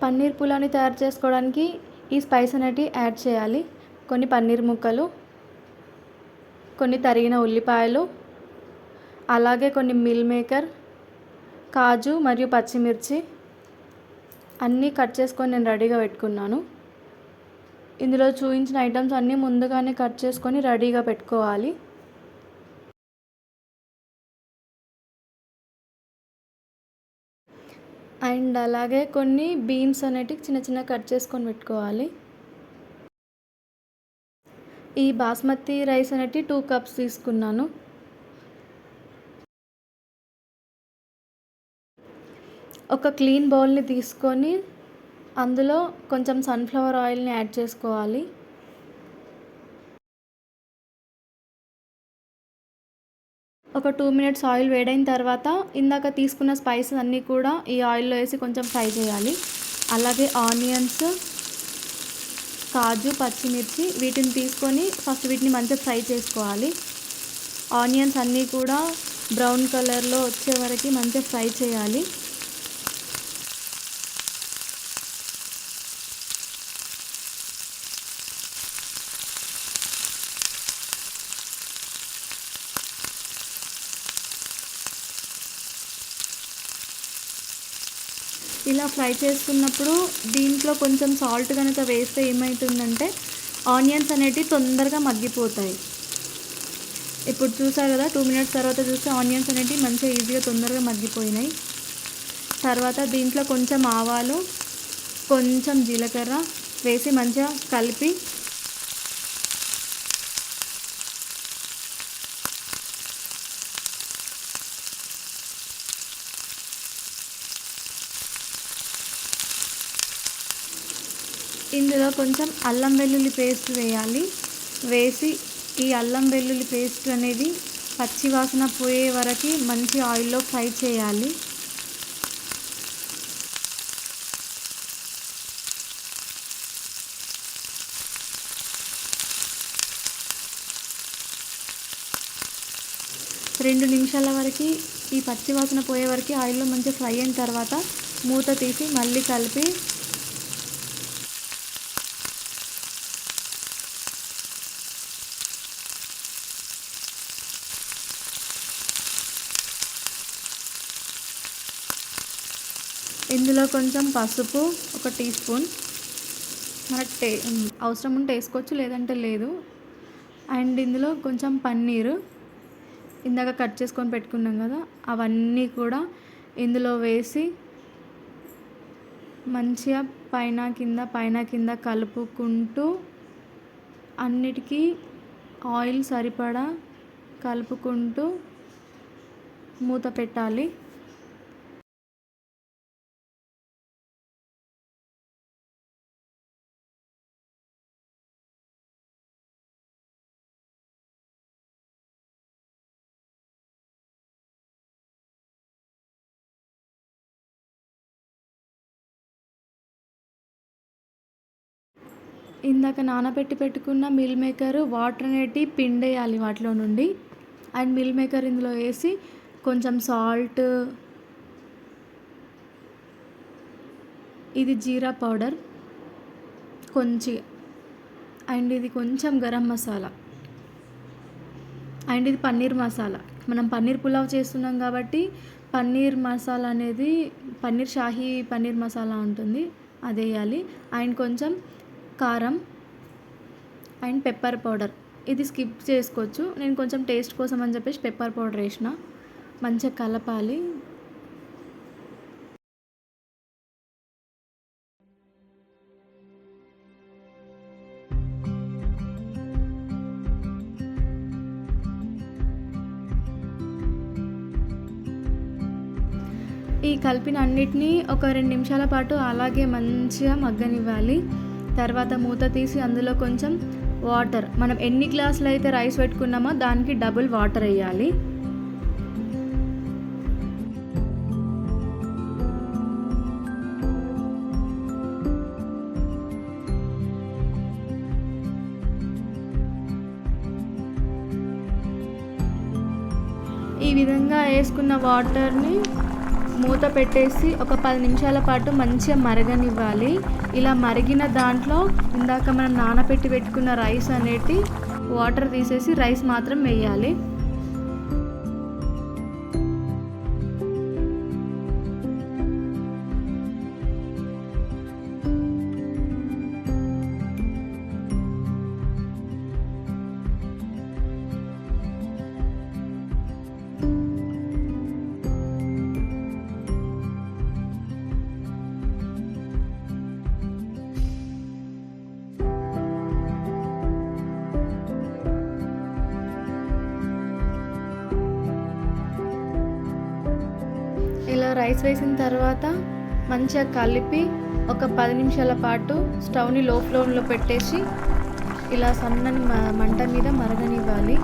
పన్నీర్ పులావ్ని తయారు చేసుకోవడానికి ఈ స్పైస్ అనేటివి యాడ్ చేయాలి. కొన్ని పన్నీర్ ముక్కలు, కొన్ని తరిగిన ఉల్లిపాయలు, అలాగే కొన్ని మిల్ మేకర్, కాజు మరియు పచ్చిమిర్చి అన్నీ కట్ చేసుకొని నేను రెడీగా పెట్టుకున్నాను. ఇందులో చూపించిన ఐటమ్స్ అన్నీ ముందుగానే కట్ చేసుకొని రెడీగా పెట్టుకోవాలి. అండ్ అలాగే కొన్ని బీన్స్ అనేటివి చిన్న చిన్న కట్ చేసుకొని పెట్టుకోవాలి. ఈ బాస్మతి రైస్ అనేటివి 2 కప్స్ తీసుకున్నాను. ఒక క్లీన్ బౌల్ని తీసుకొని అందులో కొంచెం సన్ఫ్లవర్ ఆయిల్ని యాడ్ చేసుకోవాలి. ఒక 2 మినిట్స్ ఆయిల్ వేడైన తర్వాత ఇందాక తీసుకున్న స్పైసెస్ అన్నీ కూడా ఈ ఆయిల్లో వేసి కొంచెం ఫ్రై చేయాలి. అలాగే ఆనియన్స్, కాజు, పచ్చిమిర్చి వీటిని తీసుకొని ఫస్ట్ వీటిని మంచిగా ఫ్రై చేసుకోవాలి. ఆనియన్స్ అన్నీ కూడా బ్రౌన్ కలర్లో వచ్చే వరకు మంచిగా ఫ్రై చేయాలి. ఇలా ఫ్రై చేసుకున్నప్పుడు దీంట్లో కొంచెం సాల్ట్ కనుక వేస్తే ఏమవుతుందంటే ఆనియన్స్ అనేటివి తొందరగా మగ్గిపోతాయి. ఇప్పుడు చూసారు కదా, 2 మినిట్స్ తర్వాత చూస్తే ఆనియన్స్ అనేటివి మంచిగా ఈజీగా తొందరగా మగ్గిపోయినాయి. తర్వాత దీంట్లో కొంచెం ఆవాలు, కొంచెం జీలకర్ర వేసి మంచిగా కలిపి ఇందులో కొంచెం అల్లం వెల్లుల్లి పేస్ట్ వేయాలి. వేసి ఈ అల్లం వెల్లుల్లి పేస్ట్ అనేది పచ్చి వాసన పోయే వరకు మంచి ఆయిల్లో ఫ్రై చేయాలి. రెండు నిమిషాల వరకు ఈ పచ్చి వాసన పోయే వరకు ఆయిల్లో మంచిగా ఫ్రై అయిన తర్వాత మూత తీసి మళ్ళీ కలిపి ఇందులో కొంచెం పసుపు, 1 టీ స్పూన్, మనకు అవసరం ఉంటే వేసుకోవచ్చు, లేదంటే లేదు. అండ్ ఇందులో కొంచెం పన్నీరు ఇందాక కట్ చేసుకొని పెట్టుకున్నాం కదా, అవన్నీ కూడా ఇందులో వేసి మంచిగా పైన కింద కలుపుకుంటూ అన్నిటికీ ఆయిల్ సరిపడా కలుపుకుంటూ మూత పెట్టాలి. ఇందాక నానబెట్టి పెట్టుకున్న మిల్ మేకర్ వాటర్ అనేటివి పిండేయాలి వాటిలో నుండి. అండ్ మిల్ మేకర్ ఇందులో వేసి కొంచెం సాల్ట్, ఇది జీరా పౌడర్ కొంచెం, అండ్ ఇది కొంచెం గరం మసాలా, అండ్ ఇది పన్నీర్ మసాలా. మనం పన్నీర్ పులావ్ చేస్తున్నాం కాబట్టి పన్నీర్ మసాలా అనేది పన్నీర్ షాహీ పన్నీర్ మసాలా ఉంటుంది, అది వేయాలి. అండ్ కొంచెం కారం అండ్ పెప్పర్ పౌడర్, ఇది స్కిప్ చేసుకోవచ్చు. నేను కొంచెం టేస్ట్ కోసం అని చెప్పేసి పెప్పర్ పౌడర్ వేసిన. మంచిగా కలపాలి. ఈ కలిపిన అన్నిటినీ ఒక 2 నిమిషాల పాటు అలాగే మంచిగా మగ్గనివ్వాలి. తర్వాత మూత తీసి అందులో కొంచెం వాటర్, మనం ఎన్ని గ్లాసులు అయితే రైస్ పెట్టుకున్నామో దానికి డబుల్ వాటర్ వేయాలి. ఈ విధంగా వేసుకున్న వాటర్ని మూత పెట్టేసి ఒక 10 నిమిషాల పాటు మంచిగా మరగనివ్వాలి. ఇలా మరిగిన దాంట్లో ఇందాక మనం నానబెట్టి పెట్టుకున్న రైస్ అనేది వాటర్ తీసేసి రైస్ మాత్రం వేయాలి. ఇలా రైస్ వేసిన తర్వాత మంచిగా కలిపి ఒక 10 నిమిషాల పాటు స్టవ్ని లో ఫ్లేమ్లో పెట్టేసి ఇలా సన్నని మంట మీద మరగనివ్వాలి.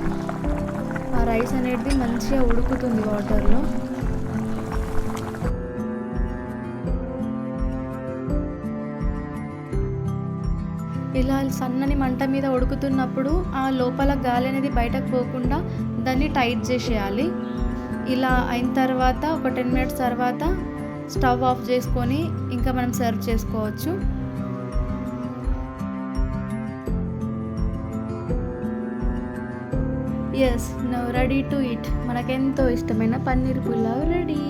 ఆ రైస్ అనేది మంచిగా ఉడుకుతుంది వాటర్లో. ఇలా సన్నని మంట మీద ఉడుకుతున్నప్పుడు ఆ లోపల గాలి అనేది బయటకు పోకుండా దాన్ని టైట్ చేసేయాలి. ఇలా అయిన తర్వాత ఒక 10 మినిట్స్ తర్వాత స్టవ్ ఆఫ్ చేసుకొని ఇంకా మనం సర్వ్ చేసుకోవచ్చు. Yes, now ready to eat. మనకెంతో ఇష్టమైన పన్నీర్ పులావ్ రెడీ.